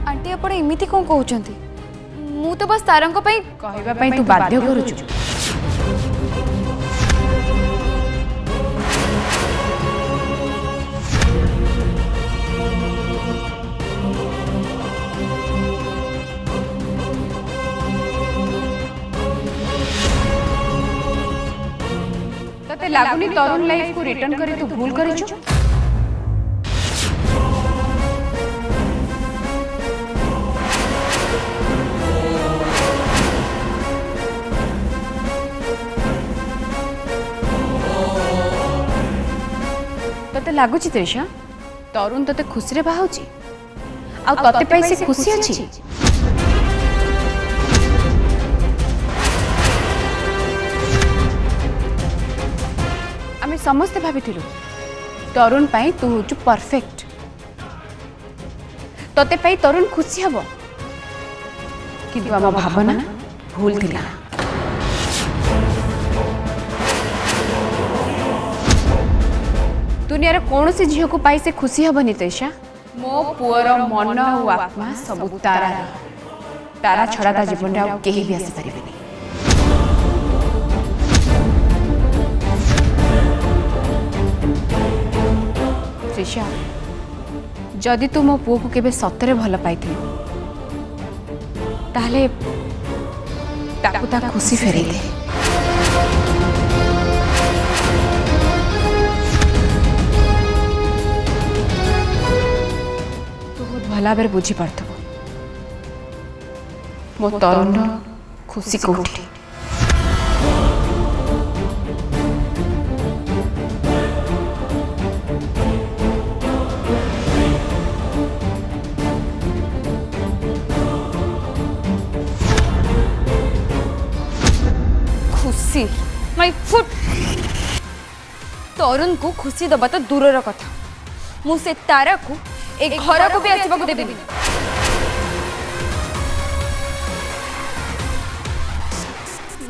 Aunty आपण एमिति कौन कहते मु तो बस तारंग कहवाई तू बाध्य करुचु तते लागुनी तरुण लाइफ को रिटर्न करे तू भूल करिछु तते लागुची त्रिषा तरुण तते खुशी रे बाहुची आ तते पई से खुशी अछि आमे समस्त भाबिथिलु तरुण पई तू होचु परफेक्ट तते पई तरुण खुशी हबो किंतु आम भावना भूल थिला दुनिया कौन सी झील को पाई से खुशी हेनी तैषा मो पुअर मन और आत्मा सब तारा तारा छड़ा ता जीवन में कहीं भी आसी पारे त्रिषा जदि तू मो पुओ को केबे सतरे भल पाई ताहले ताकू ता खुशी फेरे दे भला बेर बुझी पार्थब मो तरुण खुशी कोठी खुशी माय फुट तरुण को खुशी दबा तो दूरर कथा मु से तारा को एक घर को भी आसवा को देबी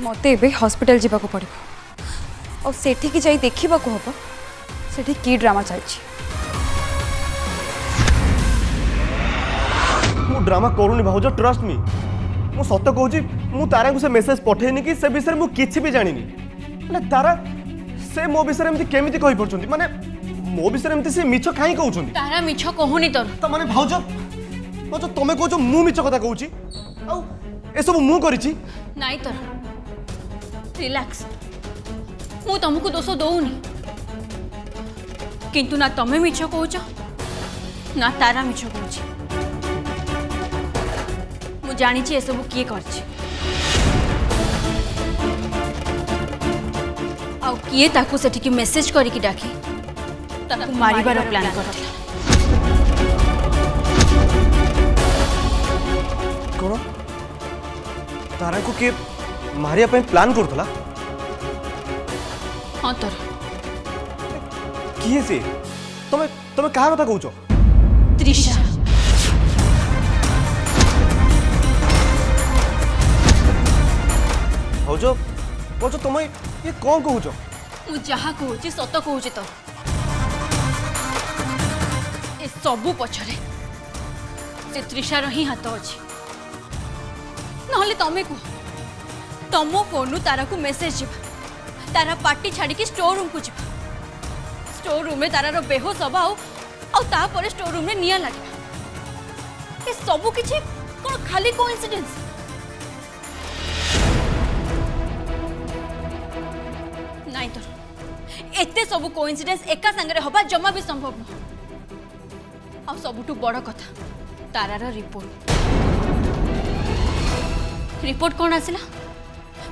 मते एबे हॉस्पिटल जीवा को पड़ो और सेठी की जाई देखिबा को हबो सेठी की ड्रामा चलछि मु ड्रामा करूनी भाउज ट्रस्ट मी मु सत कहूची मु तारा को से मेसेज पठेनी कि से विषय मु किछि भी जानिनी माने तारा से मो विषय एमति केमिति कहि परछंती माने मो विषय एमति से मिछ काई कहउछंती तारा मिछ कहूनी तो त माने भाउज भाउज तमे कहउछ मु मिछ कथा कहउची आ ए सब मु करिछि नाइ तो रिलैक्स मु तुमको दोष दउनी किंतु ना तमे मिछ कहउछ ना तारा मिछ कहउछ मु जानि छी ए सब किए करछि आ किए ताकू सेठी की मेसेज करी की डाकी ताकू मारिबार प्लान करथिला कोन तारा को के मारिया पे प्लान करथला हां तोर किए से तमे तमे कहा कथा कहउछ त्रिषा भाउज भाउज तमे ये कोन कहउछ मु जहा कहूची सत कहूची तो ए सबू पछरे से त्रिषार ही हाथ अच्छी नहले तमे को तम फोन तारा को मेसेज जीवा तारा पार्टी छाड़ी स्टोर रूम को जीवा स्टोर रूम में तारार बेहोश हवा और स्टोर रूम में निया लगे ये सबू किछि कोन खाली कोइंसिडेंस नाइ तो एते सबू कोइंसिडेंस एका संगे हवा जमा भी संभव न आ सबुठु बड़ कथा तारार रिपोर्ट कौन आसला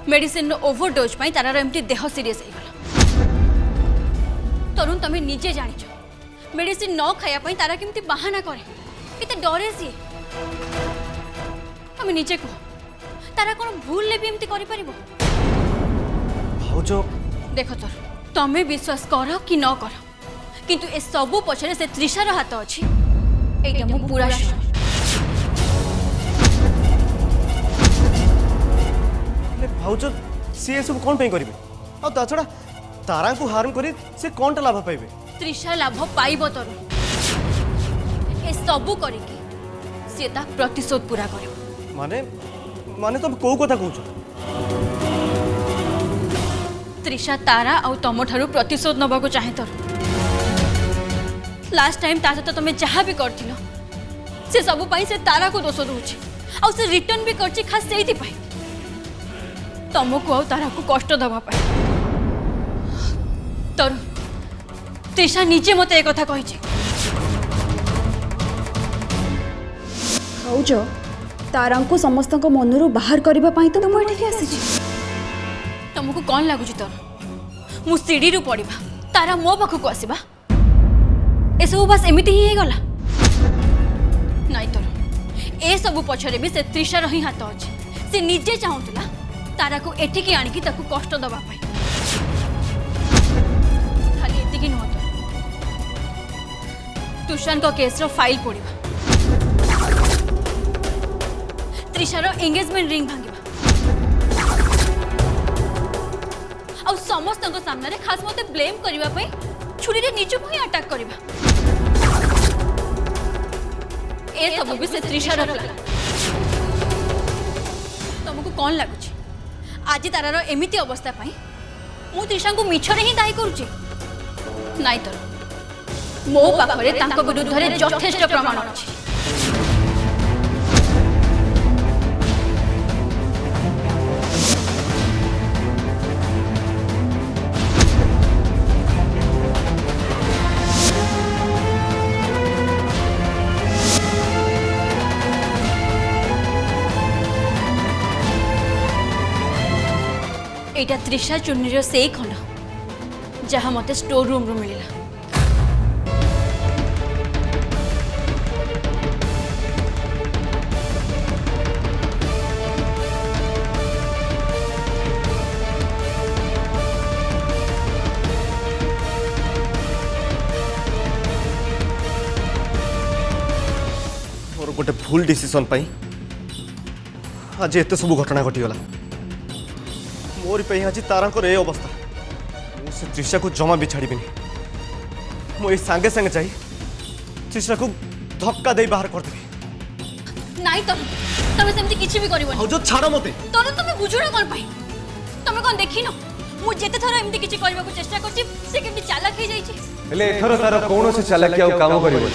मेडिसिन ओवरडोज पाई तारार एमती देह सीरियस हो गला तरुण तमें निजे जानिछ मेडिसिन न खाया पाई तारा केमती बहाना करे केते डरे सी तमें निजे कह तारा कोन भूल ले भी एमती करि परिबो भाउज देख तोर तमें विश्वास कर कि न कर किंतु ए सबू पछरे से त्रिषार हाथ अछि एटा मु पूरा भाउज सी ये सब कौन पे करेंगे आ ता छड़ा तारा को हार्म करी से कौनटा लाभ पाइबे त्रिशा लाभ पाइब तरुण ए सबू करिकी से ता प्रतिशोध पूरा करिब माने माने तुम को कथा कहूछ त्रिशा तारा आउ तम ठारू प्रतिशोध नबा को चाहे तरुण लास्ट टाइम ता सहित तुम जहाँ भी करथिलो से सबु पाई से तारा को दोष दउछि आउ से रिटर्न भी करछि खास सेइति पाई तुमको आउ तारा को कष्ट दबा पाई तरुण त्रिशा निजे मते एक कथा कहिछि भाउज तारा को समस्त मनरू बाहर करने तो मुझे ठीक आसी तुमको कौन लगुच तोर मु सीढ़ी रू पड़ा तारा मो पाखक आसवा एसबू बास एमती ही गला नाई तोर ए सबू पछरे भी से त्रिशार ही हाथ अच्छे से निजे चाहूला तारा को एठिकी आनिकी ताकू कष्ट दबा पाई खाली एतिकी नुह तो तुषार को केस रो फाइल पड़ा त्रिशार एंगेजमेंट रिंग भांगिबा आ समस्त सामने खास मते ब्लेम करिबा पई छुरी रे निजु को ही अटैक करिबा ए सब भी से त्रिशार प्लान तुमको कौन लागुची आज तारार एमिति अवस्था पाई मु त्रिशा को मिछरे ही दायी करूची नाई तर मो पाखरे तांको विरुद्ध रे यथेष्ट प्रमाण अछि एटा त्रिशा चुन्नीर से खंड जहाँ मते स्टोर रूम रू मिलला मोर गोटे भूल डिसीजन पाई आज एत सब घटना घटीगला मोर पे आज तारा ए अवस्था मुझे त्रिशा को जमा भी छाड़बी मुझे सांगे सांगे चाहिए त्रिशा को धक्का दे बाहर करदेवी नाई तो तुम सेमती किछि भी करबो जो छाड़ मते तोर तुम बुझुना कोन पाई तुम कोन देखिनो मु जेते थरा एमती किछि करबा को चेष्टा करछि से केमती चालाक हे जाई छी हेले एथरो तार कोनो से चालाकी आ काम करिवो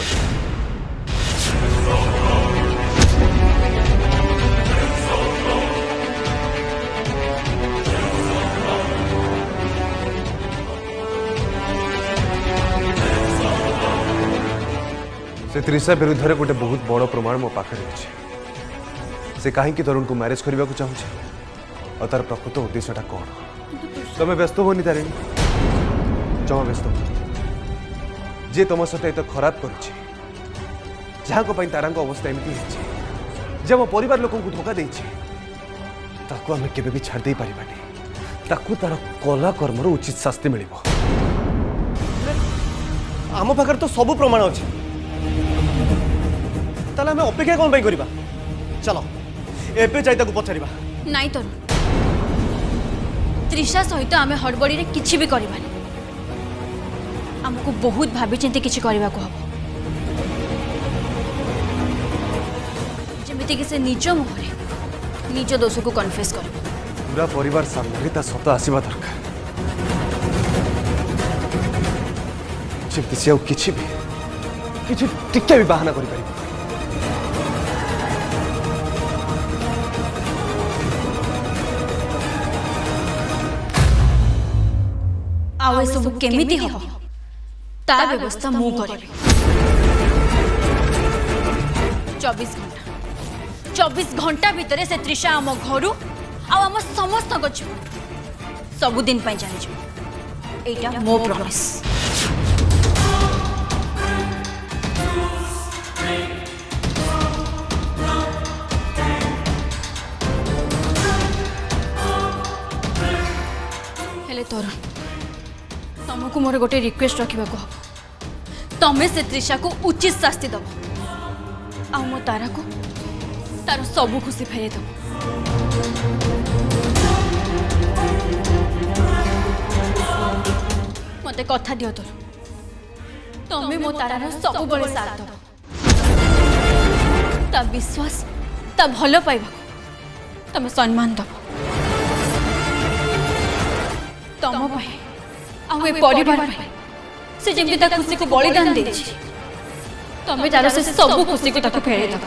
से त्रिशा विरुद्ध रे गोटे बहुत बड़ प्रमाण मो पाखे अच्छे से कहीं तरुण को मैरेज करने को चाहूचे और तार प्रकृत उद्देश्यटा कौन तुम्हें व्यस्त होनी तारिणी जमा व्यस्त हो जे तुम सहित एत खराब करुच्छे जहाँ को तारा अवस्था एमती है जे मो परिवार लोक धोखा देती आम के छाड़ दे पारिबानी ताकू तार कला कर्मर उचित शास्ति मिलिबो आम पाखे तो सब प्रमाण अच्छे ताले हमें अपेक्षा कौन करवा चलो एबे जाई ताकू पचारिबा नाई तरुण त्रिशा सहित आमे हड़बड़ी रे किछि भी करबानी हमको बहुत भाभी चिंती किछि करबा को हबो जेमिति कि से निज मुहरे निज दोष को कन्फेस करबो पूरा परिवार सामने ता सत आसीबा दरकार जेमिति से किछि टिके भी बाहाना करि पारिबो आवे सब केमिति हो ता व्यवस्था मु करेबी 24 घंटा भितर से त्रिशा आम घर आम समस्त जीवन सबुदिन जानी एटा मो प्रॉमिस हेले तोर तुमको मोर गोटे रिक्वेस्ट रखा हम तमें से त्रिशा को उचित शास्ति दब आ मो तारा को तार सबू खुशी फेरे दब मते कथा दियो तोर तमे मो तारार सब बळे साथ दो ता विश्वास ता भलो पाइबा तमे सम्मान दो तम पाए आ परिवार पाए से जेमती ता खुशी को बलिदान देछि तमे तार से सब खुशी को ताके फेरे दो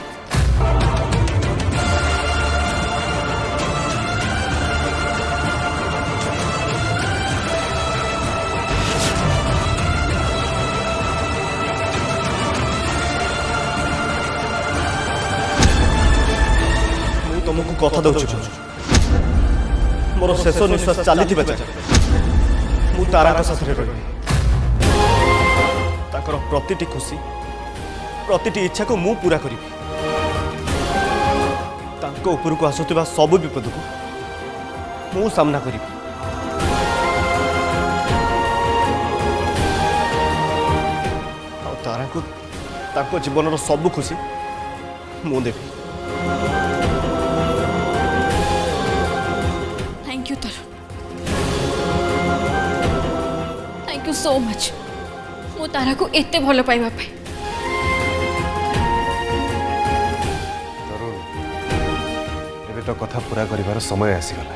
तुमको कथा दउछु मोर शेष निश्वास चली मु तारा साथ रही ताकर प्रतिटी खुशी प्रतिटी इच्छा को मु पूरा करी तांको ऊपर को आसुवा सब विपद को मु सामना करी तारा को ताको जीवन सब खुशी मु Devi thank you Tarun thank you so much मो तारा को एते भलो पाइबा पे तरुण एबे तो कथा पूरा करिवार समय आसीगला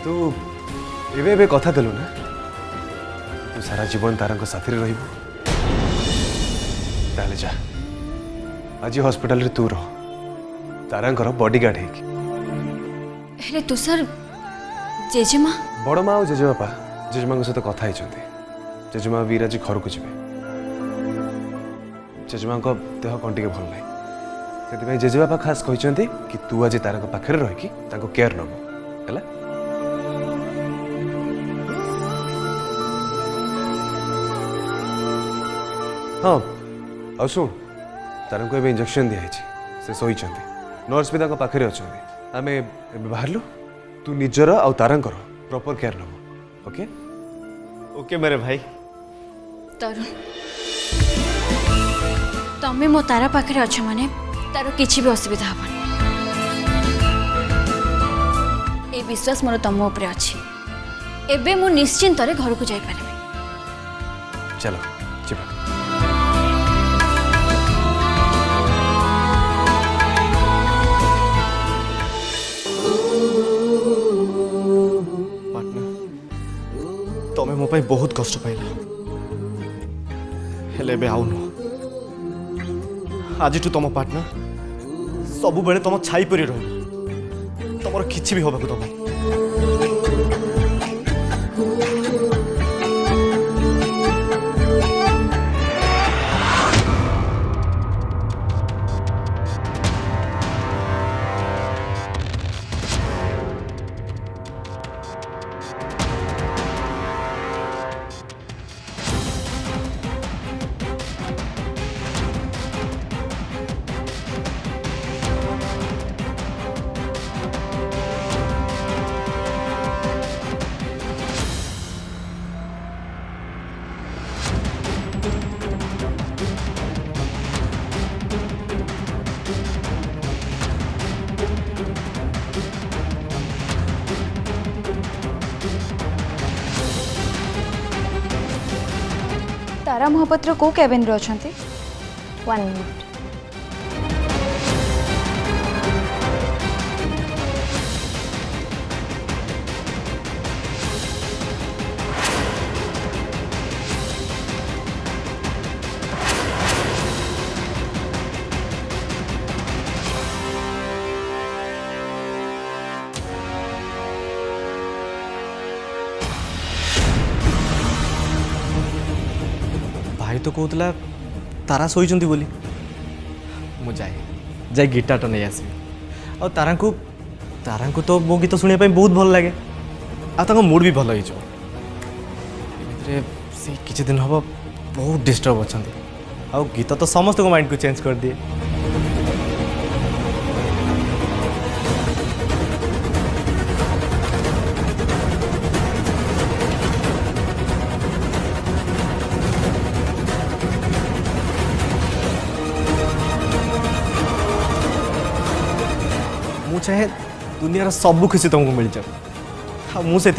तू एबे एबे कथा देलु ना तू सारा जीवन तारांको साथी रहिबु ताले जा आज हॉस्पिटल रे तू रह तारांकर बॉडीगार्ड है हेले तुषार जेजेमा बड़ माँ और जेजेबापा जेजेमा सहित कथा होती जेजेमा वीर आज घर को जी जेजेमा देह कौन टे भल ना से जेजेबापा खास कहते कि तू आज तार पाखे रहीकि केयर नबु है हाँ आ शुण तार को इंजेक्शन दिखाई से शोई नर्स भी पाखे अच्छा आम बाहर तू निजर आ तारांकर प्रॉपर केयर नब ओके ओके मेरे भाई तरुण तमे मो तारा पाखे अच्छा माने तार किसी भी असुविधा हबन ए विश्वास मोर तम उपरे अछि एबे मु निश्चिंत रे घर को जाई पारबे चलो जीवा तमें मो पाई बहुत कष्ट पाइल हेले बे आउन आज तुम पार्टनर सब बेले तुम छाई परी रह तुम किसी भी हवा दबा तारा महापात्र को केबिन रे अछंती 1 मिनट भाई तो कहला तारा शोचती बोली मु जाए गिटार नहीं आस तारा को तो मो गीत शुणा बहुत भल लगे आ मूड भी भल हो किसी दिन हम बहुत डिस्टर्ब अच्छा आ गीत तो समस्त को माइंड को चेंज कर दिए चाहे दुनिया सब खुशी तुमको मिल जाए मुझे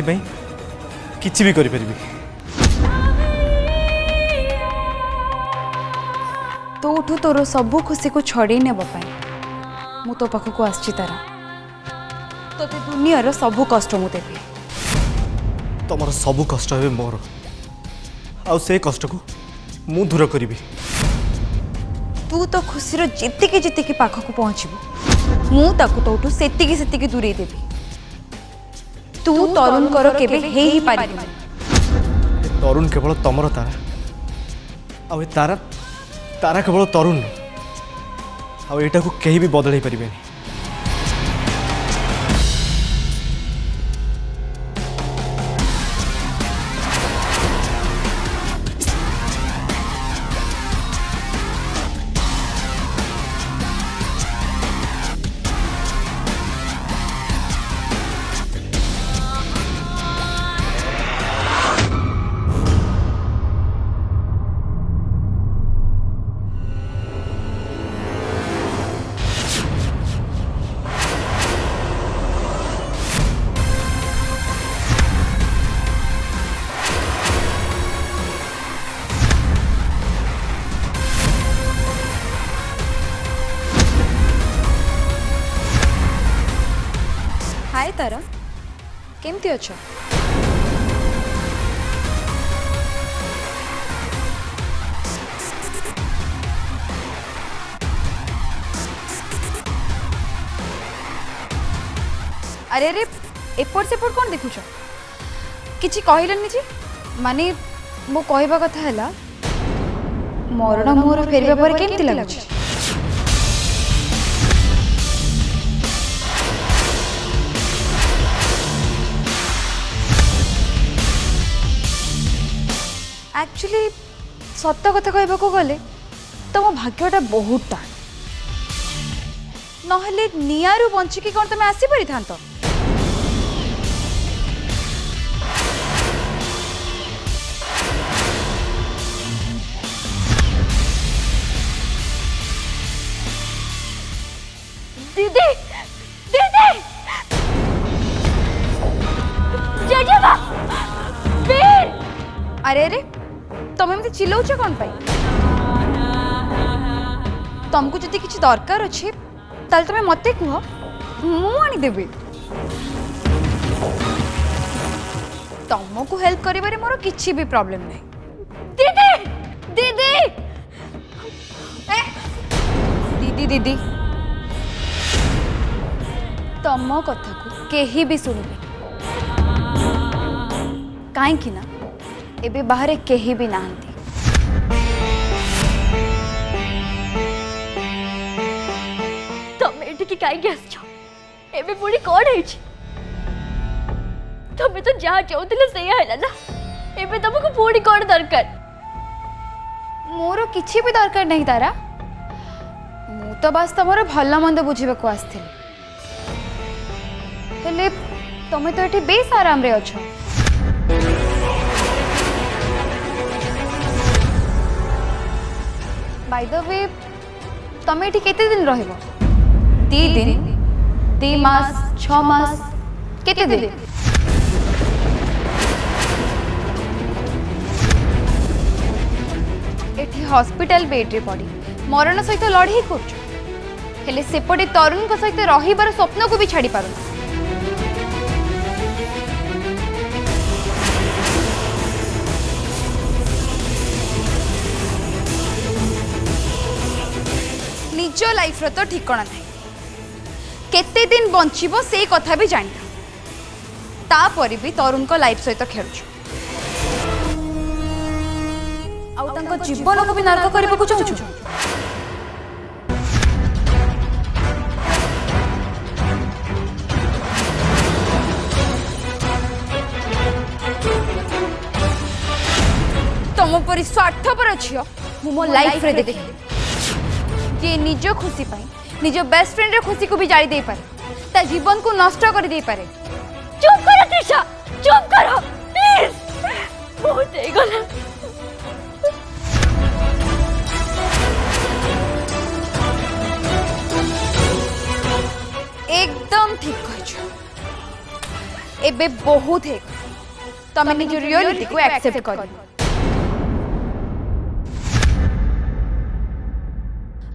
किसी भी करी। तोठू तोर सबू खुशी को छड़े नेबाई मु तो पाखक आसची तारा तोते दुनियार सबू कष्ट मु देबी। तुम सबू कष्ट हे मोर आ से कष्ट को मु दूर करी। तू तो खुशी जितिकी जितिकी पाखक पहुँचबू मु ताकू तोठू सेतिकी सेतिकी दूरे देबी। तू तरुण कर केबे हे ही पारिबी। तरुण केवल तमर तारा आ तारा तारा केवल तरुण आईटा को कहीं भी बदल पारे। हाय तारा केमती अच्छा? अरे अरे एपट सेपट कौन देखुच किछि कहलनि जी माने मो कहबा कथा हला मरण मोर फेरबा पर केमती लागछ? एक्चुअली सत्य कथा कहबा को गले तुम भाग्यटा बहुत टाण नहले नियारू बंचिकी कौन तुम आसी पारि थांत? दीदी दीदी जजबा वीर अरे अरे तुम एमती चिल्लाउछ कौन पाई? तुमको जदि किछि दरकार अछि ताल तुम मते कुह मु आनी देबी। तुमको हेल्प करिबारे मोर किछि भी प्रॉब्लम नहीं। दीदी दीदी ए दीदी दीदी तुम कथा को केही भी सुनबे काहे ना एबे बाहर केही भी नाहंती। तमे एठी काई आसछ एबे पुणी कोन हेछि? तमे तो जहा चाहूतिले से हैला ना एबे तुमको पुणी कोन दरकार? मोर किछि भी दरकार नहीं तारा मु तो बस तमर भल मंद बुझिबा को आस्थिल हेले तमे तो एठी बेस आराम रे अछ। बाय द वे तमे एठी केते दिन रहबो? 3 दिन 3 मास 6 मास केते दिन? एठी हॉस्पिटल बेड रे पड़ी मरण सहित लड़ाई करछ हेले सेपटे तरुण को सहित रहिबार स्वप्न को भी छाड़ी पारु। निज लाइफ रो तो ठिकाना नहीं केते दिन बंचिबो से कथा भी जानि तापर भी तरुण को लाइफ सहित खेलुछ आउ तांको जीवन को भी नरक करबा को चाहू। तुम परी स्वार्थपर अच्छी मु मो लाइफ रे देखी जे निज खुशी पाई निज बेस्ट फ्रेंड रे खुशी को भी जाली दे पारे ता जीवन को नष्ट कर दे पारे। चुप करो त्रिशा चुप करो प्लीज बहुत हे गला। एकदम ठीक कहछ एबे बहुत है तमे निज रियलिटी को एक्सेप्ट कर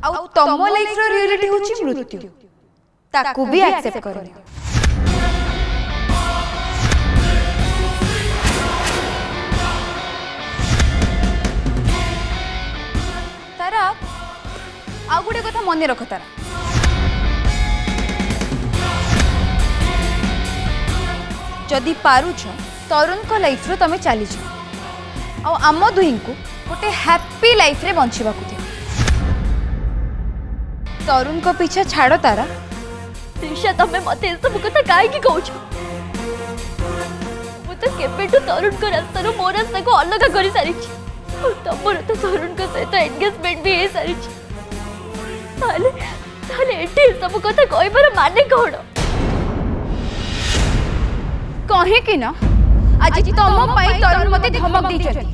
आउ तम लाइफ रो रियलिटी होची मृत्यु ताकू भी एक्सेप्ट कर तारा आउ गुटे कथा मन रख तारा जदि पारुछ तरुण को लाइफ रो तमे चली जाओ आम दुही को गोटे हैप्पी लाइफ रे बंचिबा को दियो तरुण को पीछा छाड़ तारा त्रिशा तमे मते सब कथा काहे की कहू छ मु तो केपेटू तरुण को रास्ता रो मोर रास्ता को अलग करी सारी छी तमर तो तरुण को सहित एंगेजमेंट भी हे सारी छी ताले ताले एठी सब कथा कहबार माने कोन कहे कि ना आज तम पाई तरुण मते धमक दी छथि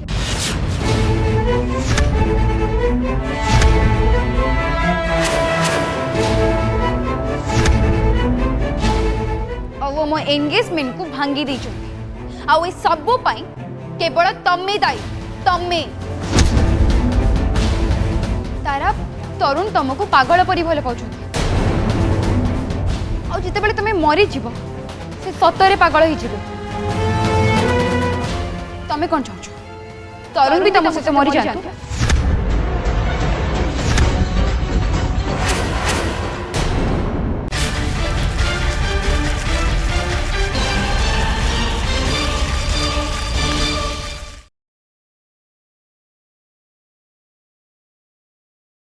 वो मो एंगेजमेंट को भांगी दी छथि आ ए सब पाई केवल तमे दाई तमे तारा तरुण तुमको पागल परी भल पाउछथि आ जिते बेले तमे मरी जीवो से सतरे पागल ही जीवे तमे कोन चाहछ तरुण भी तुम सहित मरी जातु